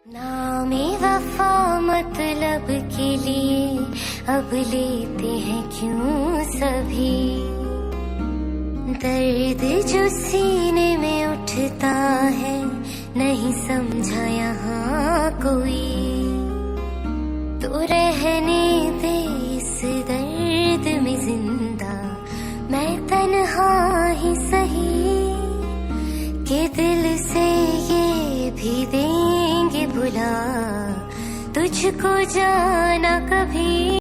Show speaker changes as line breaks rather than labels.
नामे वफा मतलब के लिए अब लेते हैं क्यों सभी, दर्द जो सीने में उठता है नहीं समझा यहाँ कोई, तो रहने दे इस दर्द में जिंदा मैं तन्हा ही सही, कि दिल से ये भी देंगे भुला तुझको जाना कभी।